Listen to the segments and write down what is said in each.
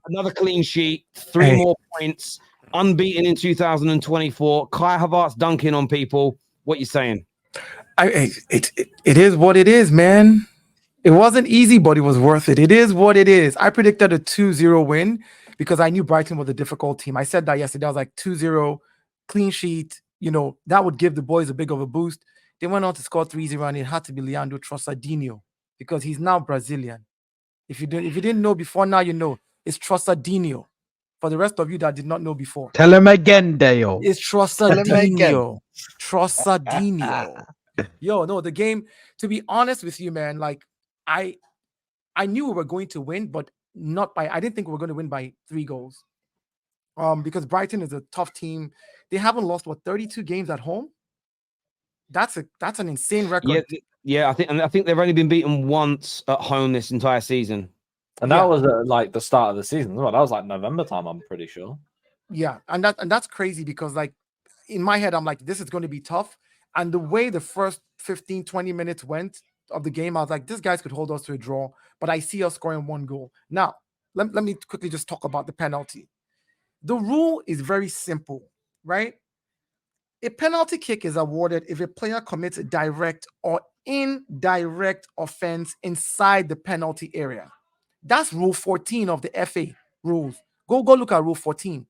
another clean sheet, three more points, unbeaten in 2024. Kai Havertz dunking on people. What you saying? It is what it is, man. It wasn't easy, but it was worth it. It is what it is. I predicted a 2-0 win because I knew Brighton was a difficult team. I said that yesterday. I was like 2-0, clean sheet. That would give the boys a big of a boost. They went on to score 3-0, and it had to be Leandro Trossardinho because he's now Brazilian. If you didn't know before, now you know. It's Trossardinho. For the rest of you that did not know before. Tell him again, Dale. It's Trossardinho. Trossardinho. Yo, no, the game, to be honest with you, man, like I knew we were going to win, but I didn't think we were going to win by 3 goals. Because Brighton is a tough team. They haven't lost 32 games at home. That's an insane record. Yeah, I think they've only been beaten once at home this entire season. And that was like the start of the season as well. That was like November time, I'm pretty sure. Yeah, and that's crazy because like in my head, I'm like, this is going to be tough. And the way the first 15, 20 minutes went of the game, I was like, this guys could hold us to a draw, but I see us scoring 1 goal. Now, let me quickly just talk about the penalty. The rule is very simple, right? A penalty kick is awarded if a player commits a direct or indirect offense inside the penalty area. That's Rule 14 of the FA rules. Go look at Rule 14.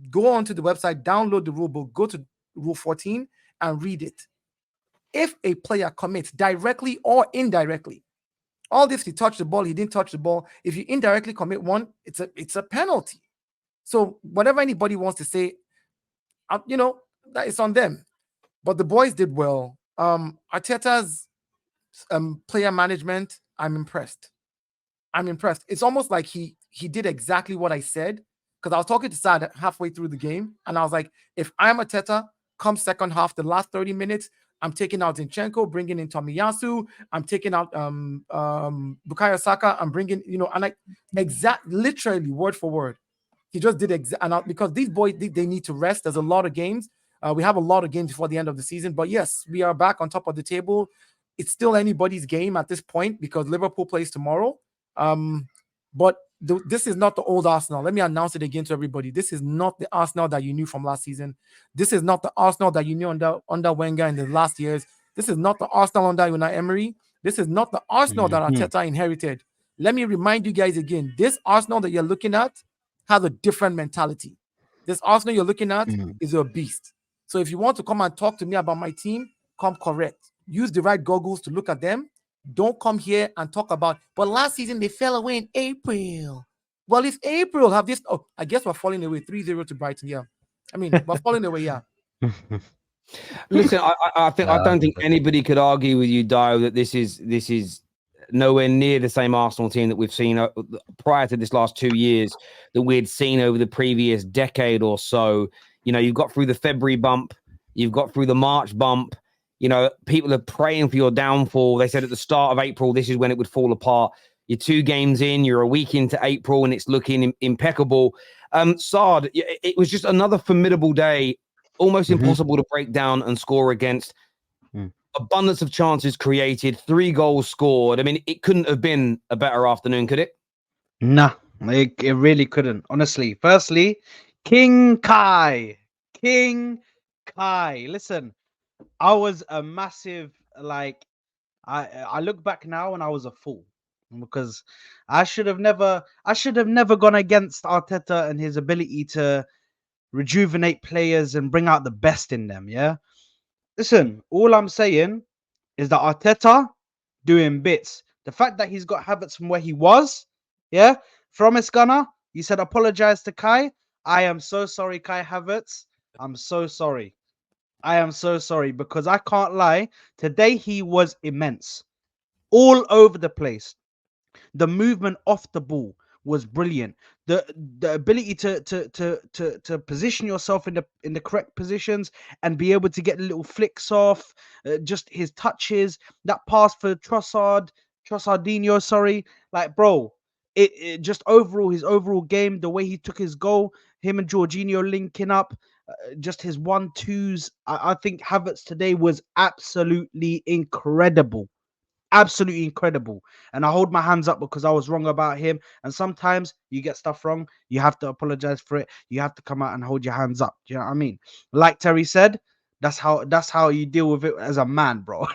Go onto the website, download the rule book, go to Rule 14 and read it. If a player commits directly or indirectly, all this, he touched the ball, he didn't touch the ball. If you indirectly commit one, it's a penalty. So whatever anybody wants to say, that is on them. But the boys did well. Arteta's player management, I'm impressed. It's almost like he did exactly what I said, because I was talking to Sad halfway through the game, and I was like, if I'm Arteta, come second half, the last 30 minutes, I'm taking out Zinchenko, bringing in Tomiyasu, I'm taking out Bukayo Saka, I'm bringing, and like literally word for word. He just did because these boys, they need to rest. There's a lot of games. We have a lot of games before the end of the season, but yes, we are back on top of the table. It's still anybody's game at this point because Liverpool plays tomorrow. But this is not the old Arsenal. Let me announce it again to everybody. This is not the Arsenal that you knew from last season. This is not the Arsenal that you knew under Wenger in the last years. This is not the Arsenal under Unai Emery. This is not the Arsenal that Arteta inherited. Let me remind you guys again, this Arsenal that you're looking at has a different mentality. This Arsenal you're looking at is a beast. So if you want to come and talk to me about my team, come correct. Use the right goggles to look at them. Don't come here and talk about, but last season they fell away in April. Well, if April have this, I guess we're falling away 3-0 to Brighton. Yeah. I mean, we're falling away. Yeah. Listen, I don't think anybody could argue with you, Dio, that this is nowhere near the same Arsenal team that we've seen prior to this last 2 years that we had seen over the previous decade or so. You've got through the February bump, you've got through the March bump. People are praying for your downfall. They said at the start of April, this is when it would fall apart. You're 2 games in, you're a week into April, and it's looking impeccable. Saad, it was just another formidable day, almost impossible to break down and score against. Abundance of chances created, 3 goals scored. I mean, it couldn't have been a better afternoon, could it? Nah, it really couldn't. Honestly, firstly, King Kai. Listen, I was a massive, I look back now and I was a fool because I should have never gone against Arteta and his ability to rejuvenate players and bring out the best in them. Yeah. Listen, all I'm saying is that Arteta doing bits. The fact that he's got Havertz from where he was, yeah, from Ghana, you said apologize to Kai. I am so sorry, Kai Havertz. I'm so sorry. I am so sorry because I can't lie. Today he was immense, all over the place. The movement off the ball was brilliant. The ability to position yourself in the correct positions and be able to get little flicks off, just his touches, that pass for Trossardinho, sorry, like bro, it just overall his overall game, the way he took his goal, him and Jorginho linking up, just his 1-2s. I think Havertz today was absolutely incredible. absolutely incredible. And I hold my hands up because I was wrong about him. And sometimes you get stuff wrong. You have to apologize for it. You have to come out and hold your hands up. Do you know what I mean? Like Terry said, that's how you deal with it as a man, bro.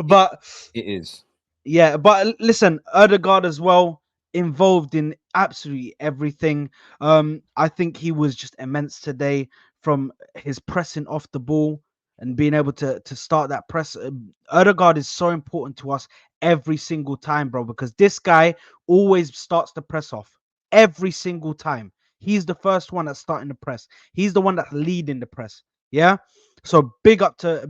But It is. yeah, but listen, Erdegaard as well, involved in absolutely everything. I think he was just immense today, from his pressing off the ball and being able to start that press. Erdegaard is so important to us every single time, bro, because this guy always starts the press off every single time. He's the first one that's starting the press. He's the one that's leading the press. Yeah. So big up to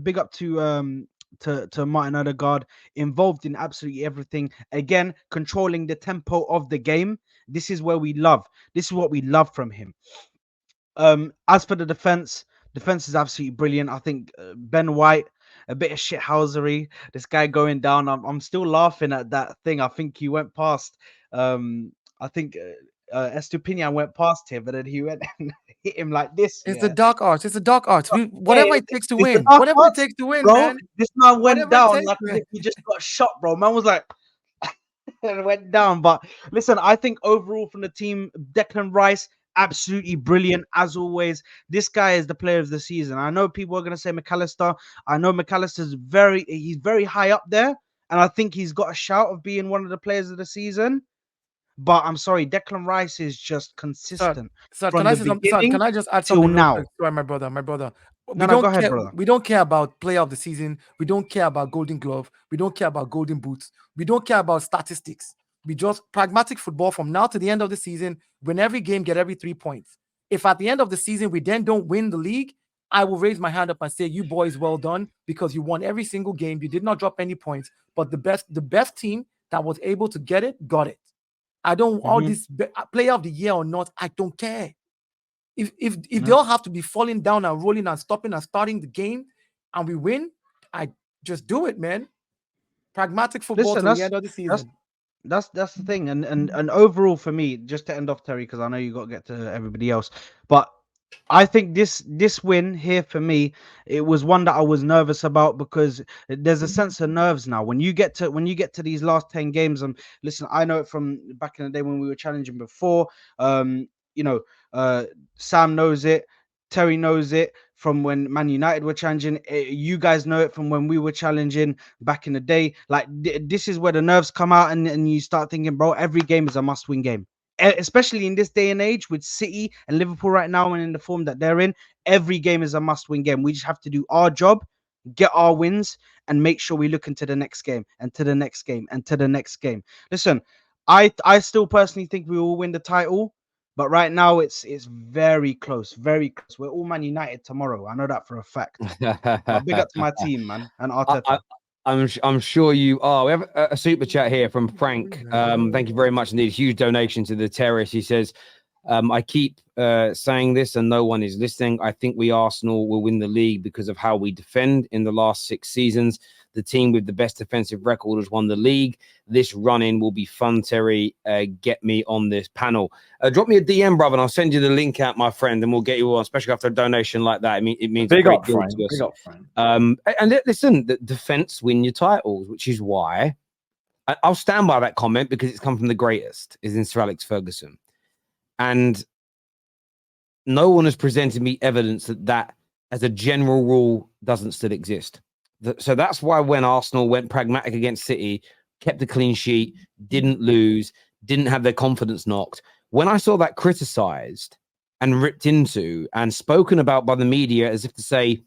Martin Odegaard, involved in absolutely everything. Again, controlling the tempo of the game. This is where we love. This is what we love from him. As for the defense is absolutely brilliant. I think Ben White, a bit of shithousery. This guy going down. I'm still laughing at that thing. I think he went past. I think Estupiñán went past him, but then he went and hit him like this. It's Yeah. the dark arts. It's the dark arts. Whatever it takes to It's the win. dark Whatever it arts, takes to win, bro. man. This man went Whatever it down takes, like as man. if he just got shot, bro. Man was like, and went down. But listen, I think overall from the team, Declan Rice, absolutely brilliant as always. This guy is the player of the season. I know people are going to say McAllister. I know McAllister's he's very high up there, and I think he's got a shout of being one of the players of the season. But I'm sorry, Declan Rice is just consistent Sir, from can I the say something? Sir, beginning can I just add till something real now. quick? Sorry, my brother. No, go ahead, brother. We don't care about player of the season. We don't care about golden glove. We don't care about golden boots. We don't care about statistics. We just pragmatic football from now to the end of the season. Win every game, get every 3 points. If at the end of the season we then don't win the league, I will raise my hand up and say, you boys, well done, because you won every single game. You did not drop any points, but the best team that was able to get it, got it. I don't all this player of the year or not. I don't care. If they all have to be falling down and rolling and stopping and starting the game, and we win, I just do it, man. Pragmatic football to the end of the season. That's the thing, and overall for me, just to end off, Terry, because I know you got to get to everybody else, but I think this win here for me, it was one that I was nervous about, because there's a sense of nerves now when you get to these last 10 games. And listen, I know it from back in the day when we were challenging before. Sam knows it, Terry knows it from when Man United were challenging. You guys know it from when we were challenging back in the day. Like this is where the nerves come out, and you start thinking, bro, every game is a must-win game. Especially in this day and age with City and Liverpool right now and in the form that they're in, every game is a must-win game. We just have to do our job, get our wins, and make sure we look into the next game and to the next game and to the next game. Listen, I still personally think we will win the title, but right now it's very close, very close. We're all Man United tomorrow. I know that for a fact. But big up to my team, man, and Arteta. I'm sure you are. We have a super chat here from Frank. Thank you very much indeed. Huge donation to the Terrace. He says, I keep saying this and no one is listening. I think we Arsenal will win the league because of how we defend in the last 6 seasons. The team with the best defensive record has won the league. This run-in will be fun, Terry. Get me on this panel. Drop me a DM, brother, and I'll send you the link out, my friend, and we'll get you on, especially after a donation like that. It means big a great up, deal Frank. to us. Big up, Frank. And listen, the defense win your titles, which is why I'll stand by that comment, because it's come from the greatest, is in Sir Alex Ferguson. And no one has presented me evidence that as a general rule doesn't still exist. So that's why when Arsenal went pragmatic against City, kept a clean sheet, didn't lose, didn't have their confidence knocked. When I saw that criticized and ripped into and spoken about by the media as if to say,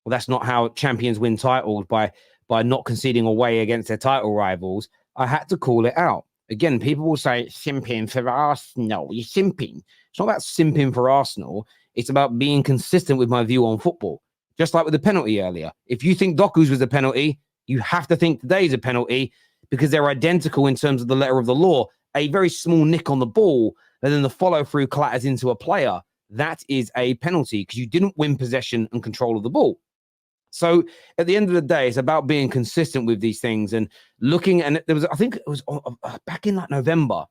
well, that's not how champions win titles, by not conceding away against their title rivals, I had to call it out. Again, people will say, simping for Arsenal. You're simping. It's not about simping for Arsenal. It's about being consistent with my view on football. Just like with the penalty earlier. If you think Doku's was a penalty, you have to think today's a penalty, because they're identical in terms of the letter of the law. A very small nick on the ball, and then the follow-through clatters into a player. That is a penalty, because you didn't win possession and control of the ball. So at the end of the day, it's about being consistent with these things and looking. And there was, I think it was back in like November,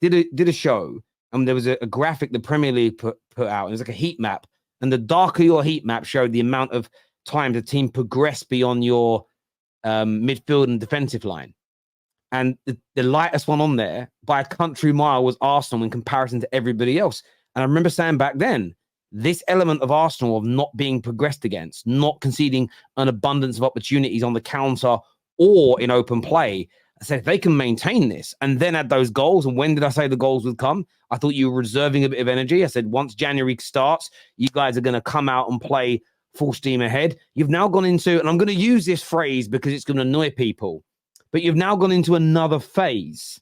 did a show, and there was a graphic the Premier League put out. It was like a heat map, and the darker your heat map showed the amount of time the team progressed beyond your midfield and defensive line. And the lightest one on there by a country mile was Arsenal in comparison to everybody else. And I remember saying back then, this element of Arsenal of not being progressed against, not conceding an abundance of opportunities on the counter or in open play, I said, if they can maintain this and then add those goals, and when did I say the goals would come? I thought you were reserving a bit of energy. I said, once January starts, you guys are going to come out and play full steam ahead. You've now gone into, and I'm going to use this phrase because it's going to annoy people, but you've now gone into another phase.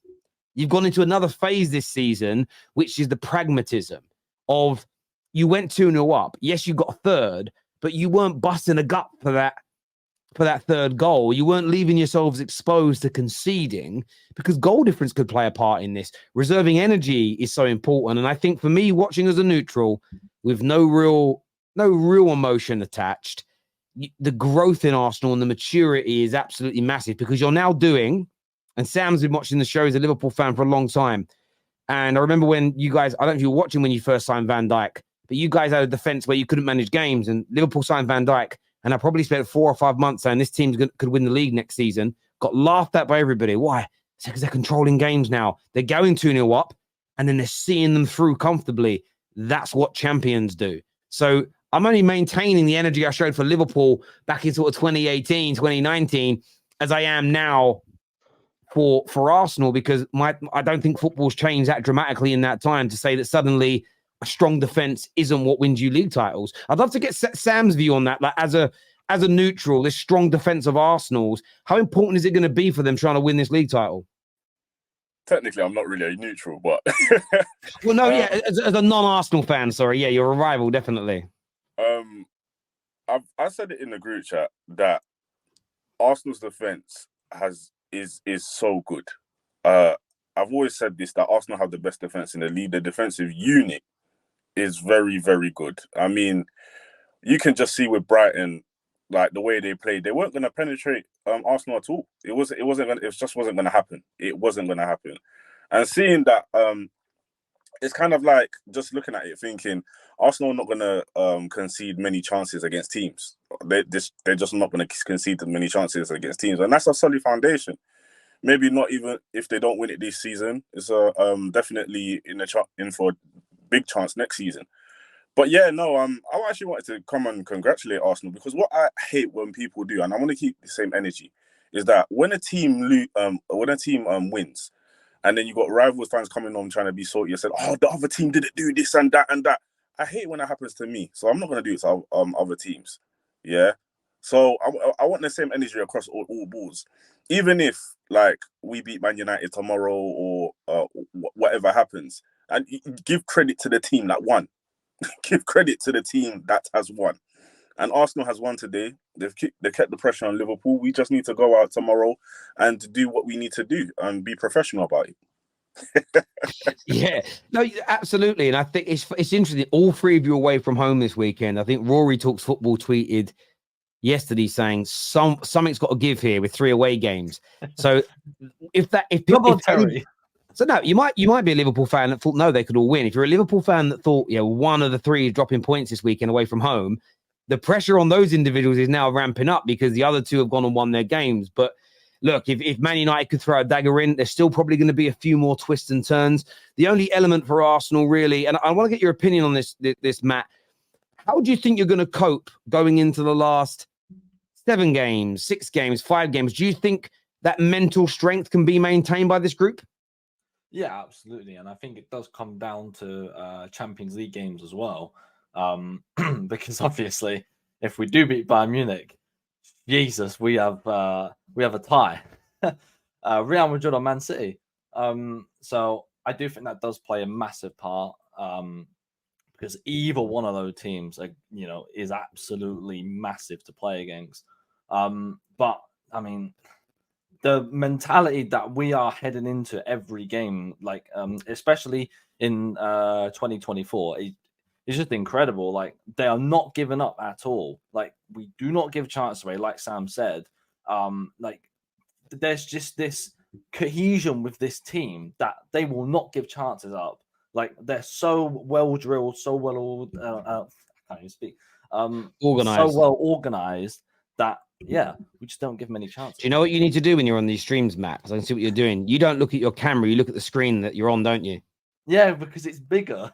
You've gone into another phase this season, which is the pragmatism of you went 2-0 up. Yes, you got third, but you weren't busting a gut for that third goal. You weren't leaving yourselves exposed to conceding, because goal difference could play a part in this. Reserving energy is so important. And I think for me, watching as a neutral with no real emotion attached, the growth in Arsenal and the maturity is absolutely massive, because you're now doing, and Sam's been watching the show as a Liverpool fan for a long time. And I remember when you guys, I don't know if you were watching when you first signed Van Dijk, but you guys had a defense where you couldn't manage games, and Liverpool signed Van Dijk. And I probably spent 4 or 5 months saying this team could win the league next season. Got laughed at by everybody. Why? It's because they're controlling games now. They're going 2-0 up, and then they're seeing them through comfortably. That's what champions do. So I'm only maintaining the energy I showed for Liverpool back in sort of 2018, 2019, as I am now for Arsenal, because I don't think football's changed that dramatically in that time to say that suddenly a strong defense isn't what wins you league titles. I'd love to get Sam's view on that. Like as a neutral, this strong defense of Arsenal's, how important is it going to be for them trying to win this league title? Technically, I'm not really a neutral, but well, no, yeah, as a non-Arsenal fan, sorry, yeah, you're a rival, definitely. I said it in the group chat that Arsenal's defense is so good. I've always said this, that Arsenal have the best defense in the league. The defensive unit is very, very good. I mean, you can just see with Brighton, like the way they played, they weren't going to penetrate Arsenal at all. It just wasn't going to happen. It wasn't going to happen. And seeing that, it's kind of like just looking at it, thinking Arsenal are not going to concede many chances against teams. They're just not going to concede many chances against teams, and that's a solid foundation. Maybe not even if they don't win it this season. It's definitely in for a big chance next season. But yeah, no, I actually wanted to come and congratulate Arsenal, because what I hate when people do, and I want to keep the same energy, is that when a team wins, and then you got rivals fans coming on trying to be salty and said, "Oh, the other team didn't do this and that and that." I hate when that happens to me, so I'm not going to do it to other teams. Yeah, so I want the same energy across all balls, even if like we beat Man United tomorrow or whatever happens, and give credit to the team that won. Give credit to the team that has won. And Arsenal has won today. They've kept the pressure on Liverpool. We just need to go out tomorrow and do what we need to do and be professional about it. Yeah, no, absolutely. And I think it's interesting. All three of you away from home this weekend. I think Rory Talks Football tweeted yesterday saying something's got to give here with 3 away games. So So no, you might be a Liverpool fan that thought, no, they could all win. If you're a Liverpool fan that thought, yeah, one of the 3 is dropping points this weekend away from home, the pressure on those individuals is now ramping up because the other 2 have gone and won their games. But look, if Man United could throw a dagger in, there's still probably going to be a few more twists and turns. The only element for Arsenal really, and I want to get your opinion on this, Matt, how do you think you're going to cope going into the last 7 games, 6 games, 5 games? Do you think that mental strength can be maintained by this group? Yeah, absolutely. And I think it does come down to Champions League games as well. Because obviously, if we do beat Bayern Munich, Jesus, we have a tie. Real Madrid or Man City. So I do think that does play a massive part. Because either one of those teams, is absolutely massive to play against. But I mean, the mentality that we are heading into every game, like especially in 2024, is just incredible. Like, they are not giving up at all. Like, we do not give chances away, like Sam said. Like, there's just this cohesion with this team that they will not give chances up. Like, they're so well drilled, so well I can't even speak. Organized. So well organized that yeah, we just don't give them any chance. Do you know what you need to do when you're on these streams, Matt? Because I can see what you're doing. You don't look at your camera, you look at the screen that you're on, don't you? Yeah, because it's bigger.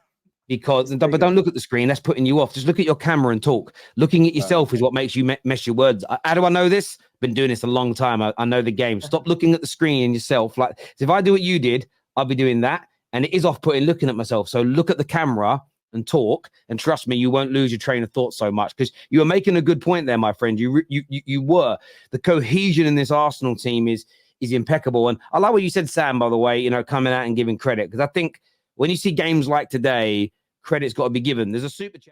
But don't look at the screen. That's putting you off. Just look at your camera and talk. Looking at yourself is what makes you mess your words. How do I know this? Been doing this a long time. I know the game. Stop looking at the screen and yourself. Like, so if I do what you did, I'll be doing that. And it is off-putting looking at myself. So look at the camera and talk. And trust me, you won't lose your train of thought so much, because you were making a good point there, my friend. You were. The cohesion in this Arsenal team is impeccable. And I like what you said, Sam, by the way, you know, coming out and giving credit, because I think when you see games like today, credit's got to be given. There's a super chat.